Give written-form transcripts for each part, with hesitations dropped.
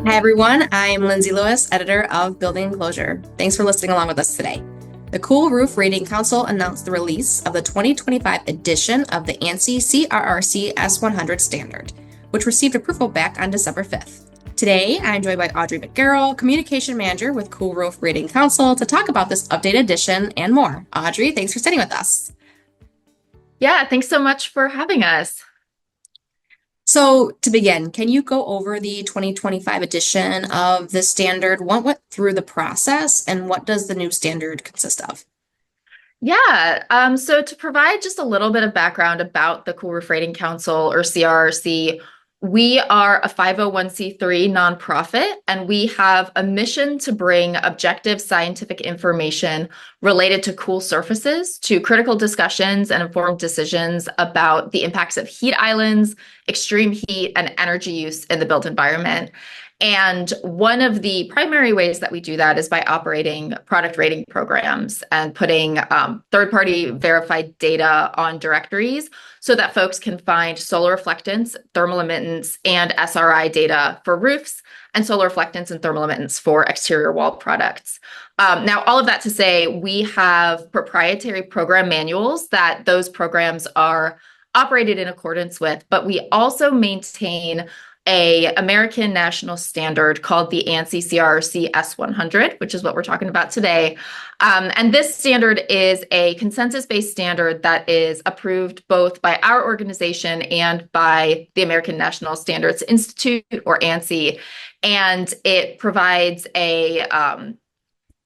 Hi, everyone. I'm Lindsay Lewis, editor of Building Enclosure. Thanks for listening along with us today. The Cool Roof Rating Council announced the release of the 2025 edition of the ANSI CRRC S100 standard, which received approval back on December 5th. Today, I'm joined by Audrey McGarrell, Communication Manager with Cool Roof Rating Council, to talk about this updated edition and more. Audrey, thanks for sitting with us. Yeah, thanks so much for having us. So to begin, can you go over the 2025 edition of the standard? What went through the process and what does the new standard consist of? So to provide just a little bit of background about the Cool Roof Rating Council or CRRC, we are a 501c3 nonprofit, and we have a mission to bring objective scientific information related to cool surfaces to critical discussions and informed decisions about the impacts of heat islands, extreme heat, and energy use in the built environment. And one of the primary ways that we do that is by operating product rating programs and putting third-party verified data on directories so that folks can find solar reflectance, thermal emittance, and SRI data for roofs, and solar reflectance and thermal emittance for exterior wall products. Now, all of that to say, we have proprietary program manuals that those programs are operated in accordance with, but we also maintain a American national standard called the ANSI CRRC S100, which is what we're talking about today. And this standard is a consensus-based standard that is approved both by our organization and by the American National Standards Institute, or ANSI. And it provides a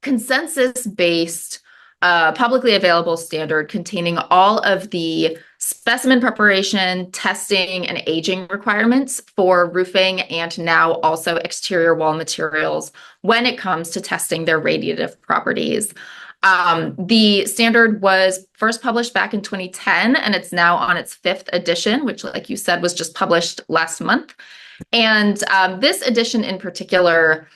consensus-based publicly available standard containing all of the specimen preparation, testing, and aging requirements for roofing and now also exterior wall materials when it comes to testing their radiative properties. The standard was first published back in 2010, and it's now on its fifth edition, which, like you said, was just published last month. And this edition in particular,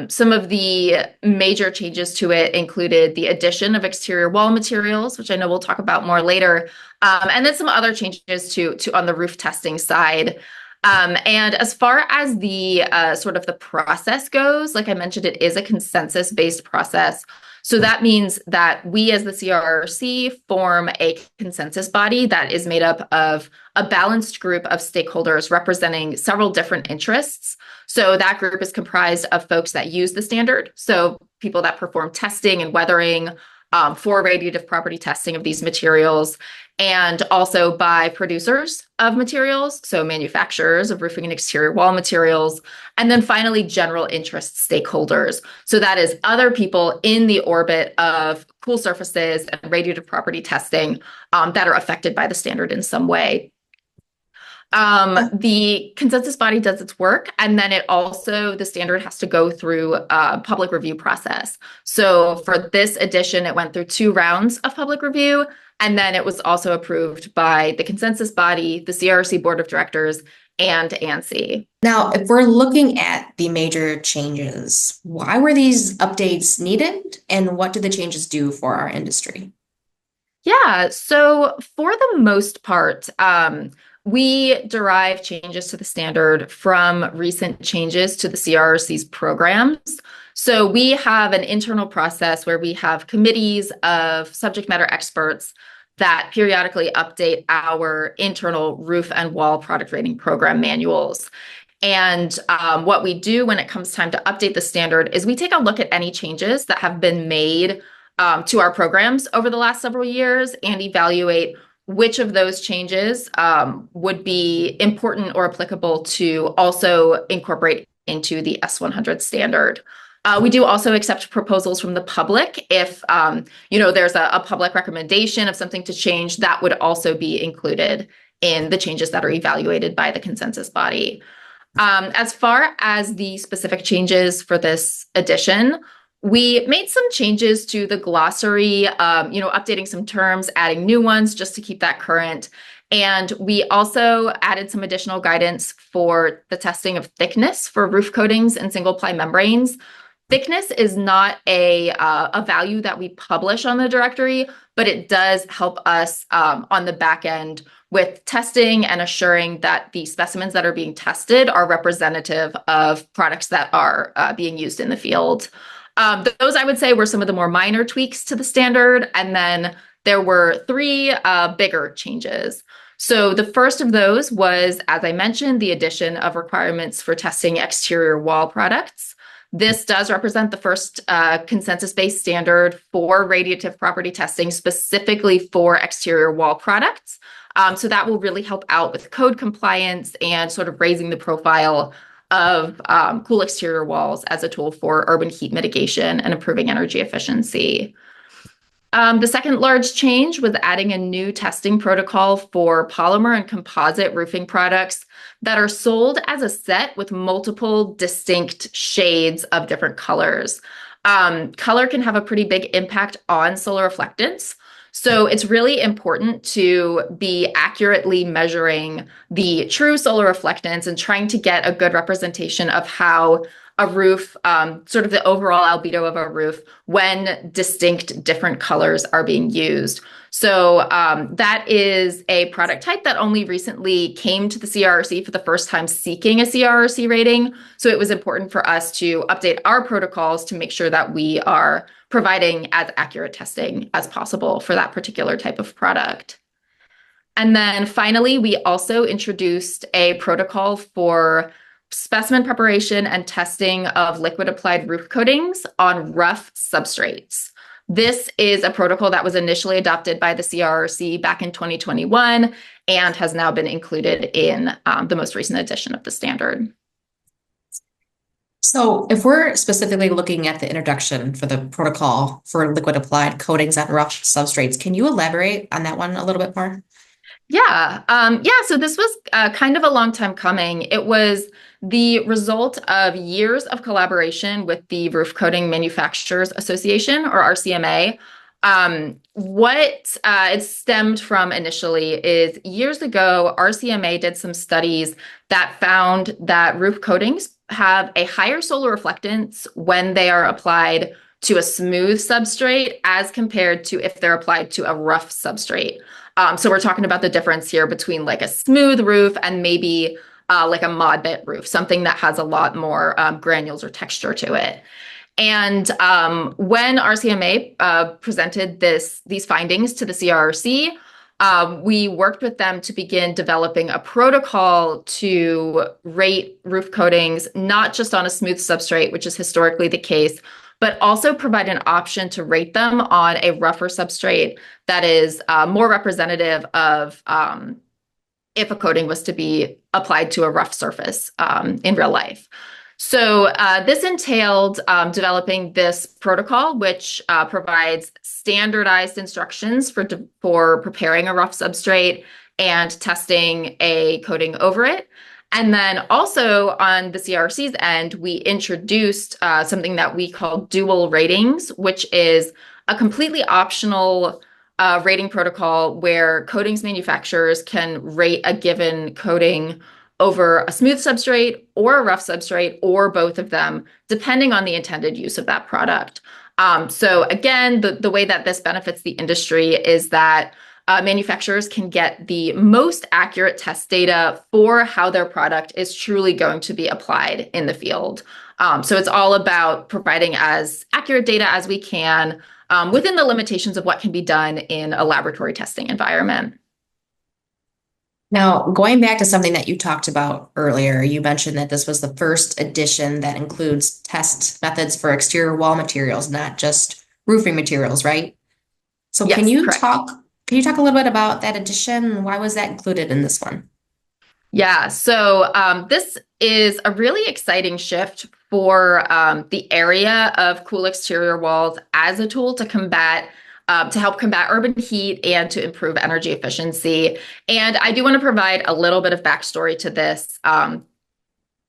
some of the major changes to it included the addition of exterior wall materials, which I know we'll talk about more later, and then some other changes to on the roof testing side. And as far as the sort of the process goes, like I mentioned, it is a consensus-based process. So that means that we as the CRRC form a consensus body that is made up of a balanced group of stakeholders representing several different interests. So that group is comprised of folks that use the standard, so people that perform testing and weathering for radiative property testing of these materials, and also by producers of materials, so manufacturers of roofing and exterior wall materials, and then finally general interest stakeholders. So that is other people in the orbit of cool surfaces and radiative property testing that are affected by the standard in some way. The consensus body does its work, and then the standard has to go through a public review process. So for this edition, it went through 2 rounds of public review, and then it was also approved by the consensus body, the CRRC Board of Directors, and ANSI. Now, if we're looking at the major changes, why were these updates needed, and what do the changes do for our industry? Yeah, so for the most part, we derive changes to the standard from recent changes to the CRRC's programs. So we have an internal process where we have committees of subject matter experts that periodically update our internal roof and wall product rating program manuals. And what we do when it comes time to update the standard is we take a look at any changes that have been made to our programs over the last several years and evaluate which of those changes would be important or applicable to also incorporate into the S100 standard. We do also accept proposals from the public. If there's a public recommendation of something to change, that would also be included in the changes that are evaluated by the consensus body. As far as the specific changes for this edition, we made some changes to the glossary, updating some terms, adding new ones just to keep that current. And we also added some additional guidance for the testing of thickness for roof coatings and single ply membranes. Thickness is not a value that we publish on the directory, but it does help us on the back end with testing and assuring that the specimens that are being tested are representative of products that are being used in the field. Those I would say were some of the more minor tweaks to the standard, and then there were three bigger changes. So the first of those was, as I mentioned, the addition of requirements for testing exterior wall products. This does represent the first consensus-based standard for radiative property testing, specifically for exterior wall products. So that will really help out with code compliance and sort of raising the profile of cool exterior walls as a tool for urban heat mitigation and improving energy efficiency. The second large change was adding a new testing protocol for polymer and composite roofing products that are sold as a set with multiple distinct shades of different colors. Color can have a pretty big impact on solar reflectance. So it's really important to be accurately measuring the true solar reflectance and trying to get a good representation of how a roof, sort of the overall albedo of a roof when distinct different colors are being used. So that is a product type that only recently came to the CRRC for the first time seeking a CRRC rating. So it was important for us to update our protocols to make sure that we are providing as accurate testing as possible for that particular type of product. And then finally, we also introduced a protocol for specimen preparation and testing of liquid applied roof coatings on rough substrates. This is a protocol that was initially adopted by the CRRC back in 2021 and has now been included in the most recent edition of the standard. So if we're specifically looking at the introduction for the protocol for liquid applied coatings on rough substrates, can you elaborate on that one a little bit more? So this was kind of a long time coming. It was the result of years of collaboration with the Roof Coating Manufacturers Association, or RCMA. What it stemmed from initially is years ago, RCMA did some studies that found that roof coatings have a higher solar reflectance when they are applied to a smooth substrate as compared to if they're applied to a rough substrate. So we're talking about the difference here between like a smooth roof and maybe like a mod bit roof, something that has a lot more granules or texture to it. And when RCMA presented these findings to the CRRC, we worked with them to begin developing a protocol to rate roof coatings, not just on a smooth substrate, which is historically the case, but also provide an option to rate them on a rougher substrate that is more representative of if a coating was to be applied to a rough surface in real life. So this entailed developing this protocol, which provides standardized instructions for preparing a rough substrate and testing a coating over it. And then also on the CRC's end, we introduced something that we call dual ratings, which is a completely optional rating protocol where coatings manufacturers can rate a given coating over a smooth substrate or a rough substrate or both of them, depending on the intended use of that product. So again, the way that this benefits the industry is that manufacturers can get the most accurate test data for how their product is truly going to be applied in the field. So it's all about providing as accurate data as we can within the limitations of what can be done in a laboratory testing environment. Now, going back to something that you talked about earlier, you mentioned that this was the first edition that includes test methods for exterior wall materials, not just roofing materials, right? So Yes, can you correct. talk a little bit about that edition? Why was that included in this one? Yeah, so this is a really exciting shift for the area of cool exterior walls as a tool to help combat urban heat and to improve energy efficiency. And I do want to provide a little bit of backstory to this.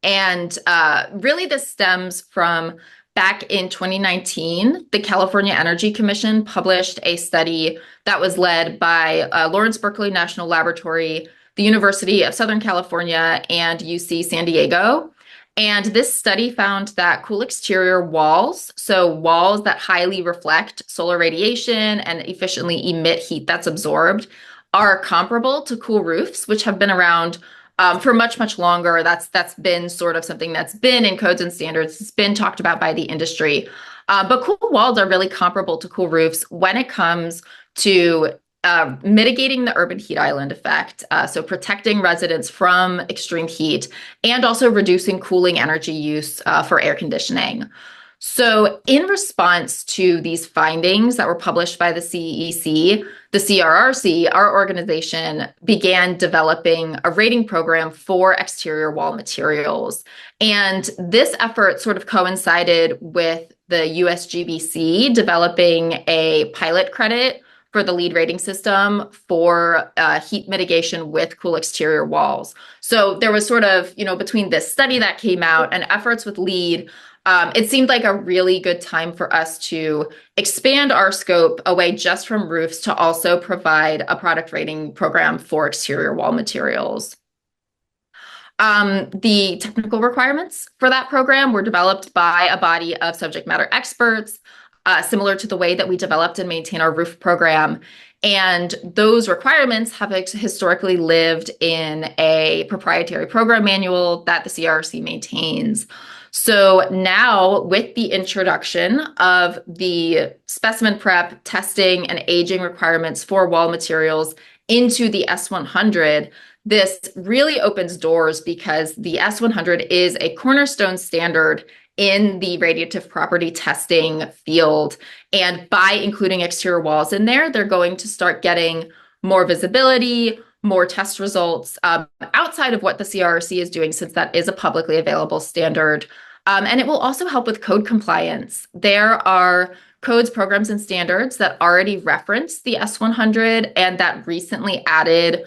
Really this stems from back in 2019, the California Energy Commission published a study that was led by Lawrence Berkeley National Laboratory, the University of Southern California, and UC San Diego. And this study found that cool exterior walls, so walls that highly reflect solar radiation and efficiently emit heat that's absorbed, are comparable to cool roofs, which have been around for much, much longer. That's been sort of something that's been in codes and standards. It's been talked about by the industry. But cool walls are really comparable to cool roofs when it comes to mitigating the urban heat island effect, so protecting residents from extreme heat, and also reducing cooling energy use for air conditioning. So, in response to these findings that were published by the CEC, the CRRC, our organization, began developing a rating program for exterior wall materials. And this effort sort of coincided with the USGBC developing a pilot credit for the LEED rating system for heat mitigation with cool exterior walls. So there was sort of, between this study that came out and efforts with LEED, it seemed like a really good time for us to expand our scope away just from roofs to also provide a product rating program for exterior wall materials. The technical requirements for that program were developed by a body of subject matter experts, similar to the way that we developed and maintain our roof program. And those requirements have historically lived in a proprietary program manual that the CRRC maintains. So now, with the introduction of the specimen prep, testing, and aging requirements for wall materials into the S100, this really opens doors because the S100 is a cornerstone standard in the radiative property testing field. And by including exterior walls in there, they're going to start getting more visibility, more test results outside of what the CRRC is doing, since that is a publicly available standard. And it will also help with code compliance. There are codes, programs, and standards that already reference the S100 and that recently added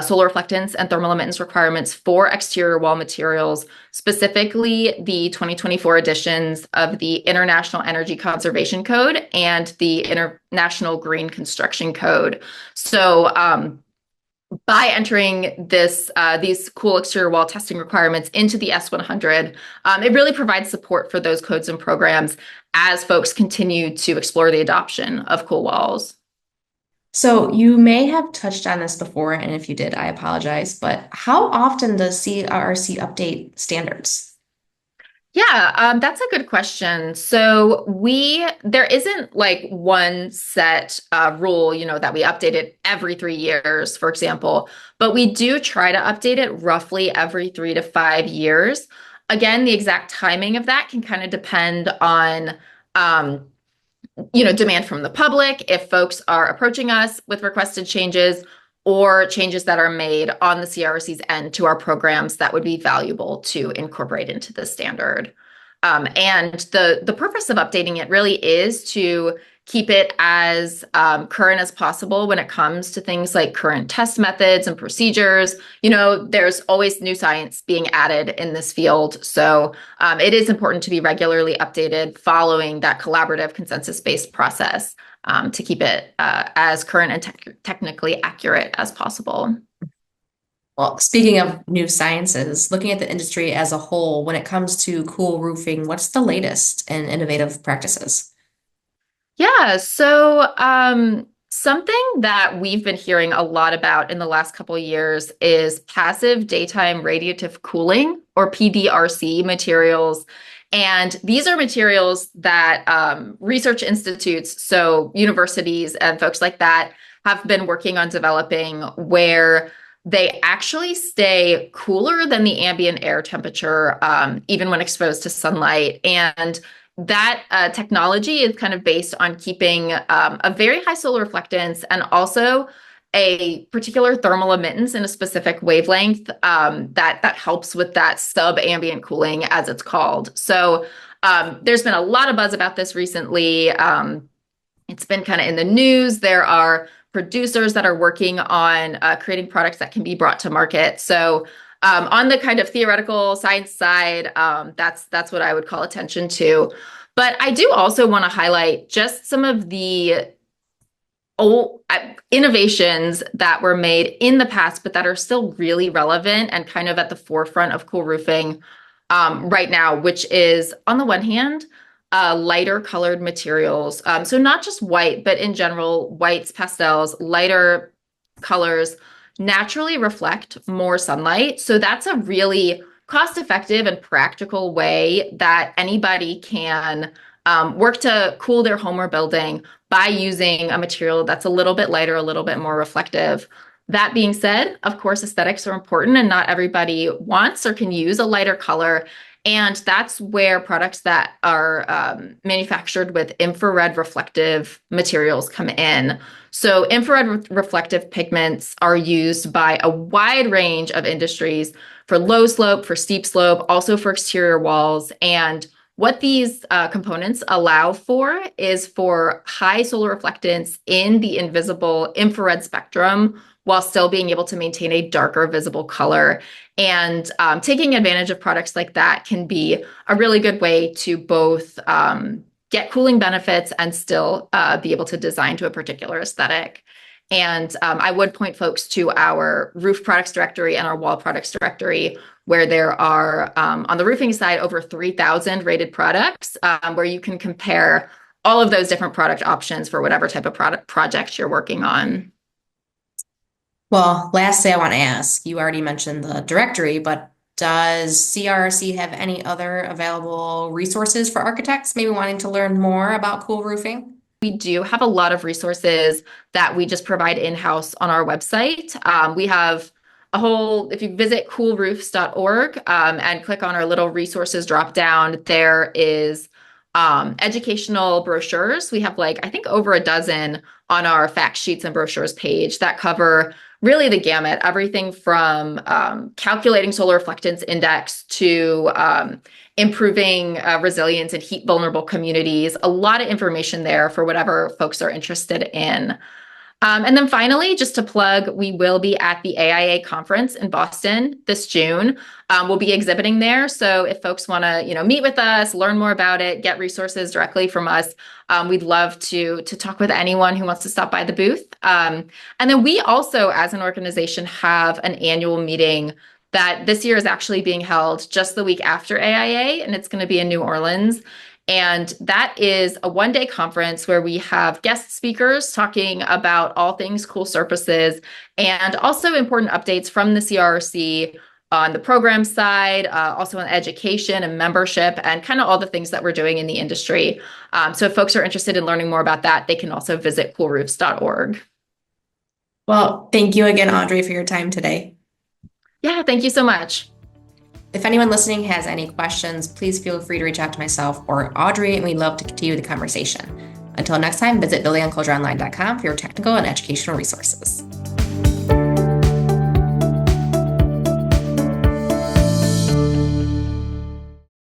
solar reflectance and thermal emittance requirements for exterior wall materials, specifically the 2024 editions of the International Energy Conservation Code and the International Green Construction Code. So by entering these cool exterior wall testing requirements into the S100, it really provides support for those codes and programs as folks continue to explore the adoption of cool walls. So you may have touched on this before, and if you did, I apologize, but how often does CRRC update standards? Yeah, that's a good question. So there isn't like one set rule, that we update it every 3 years, for example, but we do try to update it roughly every 3 to 5 years. Again, the exact timing of that can kind of depend on, demand from the public, if folks are approaching us with requested changes or changes that are made on the CRRC's end to our programs that would be valuable to incorporate into the standard. And the purpose of updating it really is to keep it as current as possible when it comes to things like current test methods and procedures. There's always new science being added in this field. So it is important to be regularly updated following that collaborative consensus-based process to keep it as current and technically accurate as possible. Well, speaking of new sciences, looking at the industry as a whole, when it comes to cool roofing, what's the latest in innovative practices? Yeah, so something that we've been hearing a lot about in the last couple of years is passive daytime radiative cooling, or PDRC materials. And these are materials that research institutes, so universities and folks like that, have been working on developing, where they actually stay cooler than the ambient air temperature, even when exposed to sunlight. And that technology is kind of based on keeping a very high solar reflectance and also a particular thermal emittance in a specific wavelength that helps with that sub-ambient cooling, as it's called. So there's been a lot of buzz about this recently. It's been kind of in the news. There are producers that are working on creating products that can be brought to market. So on the kind of theoretical science side, that's what I would call attention to. But I do also want to highlight just some of the old innovations that were made in the past, but that are still really relevant and kind of at the forefront of cool roofing. right now, which is on the one hand, lighter colored materials. So not just white, but in general, whites, pastels, lighter colors naturally reflect more sunlight. So that's a really cost-effective and practical way that anybody can work to cool their home or building by using a material that's a little bit lighter, a little bit more reflective. That being said, of course, aesthetics are important and not everybody wants or can use a lighter color. And that's where products that are manufactured with infrared reflective materials come in. So infrared reflective pigments are used by a wide range of industries for low slope, for steep slope, also for exterior walls. And what these components allow for is for high solar reflectance in the invisible infrared spectrum while still being able to maintain a darker visible color. And taking advantage of products like that can be a really good way to both get cooling benefits and still be able to design to a particular aesthetic. And I would point folks to our roof products directory and our wall products directory, where there are, on the roofing side, over 3,000 rated products, where you can compare all of those different product options for whatever type of project you're working on. Well, lastly, I want to ask, you already mentioned the directory, but does CRRC have any other available resources for architects maybe wanting to learn more about cool roofing? We do have a lot of resources that we just provide in-house on our website. We have a whole, if you visit coolroofs.org and click on our little resources drop down, there is educational brochures. We have I think over a dozen on our fact sheets and brochures page that cover really the gamut, everything from calculating solar reflectance index to improving resilience in heat vulnerable communities. A lot of information there for whatever folks are interested in. And then finally, just to plug, we will be at the AIA conference in Boston this June. We'll be exhibiting there. So if folks want to, meet with us, learn more about it, get resources directly from us, we'd love to talk with anyone who wants to stop by the booth. And then we also, as an organization, have an annual meeting that this year is actually being held just the week after AIA, and it's going to be in New Orleans. And that is a one-day conference where we have guest speakers talking about all things cool surfaces and also important updates from the CRRC on the program side, also on education and membership and kind of all the things that we're doing in the industry. So if folks are interested in learning more about that, they can also visit coolroofs.org. Well, thank you again, Audrey, for your time today. Yeah, thank you so much. If anyone listening has any questions, please feel free to reach out to myself or Audrey, and we'd love to continue the conversation. Until next time, visit buildingenclosureonline.com for your technical and educational resources.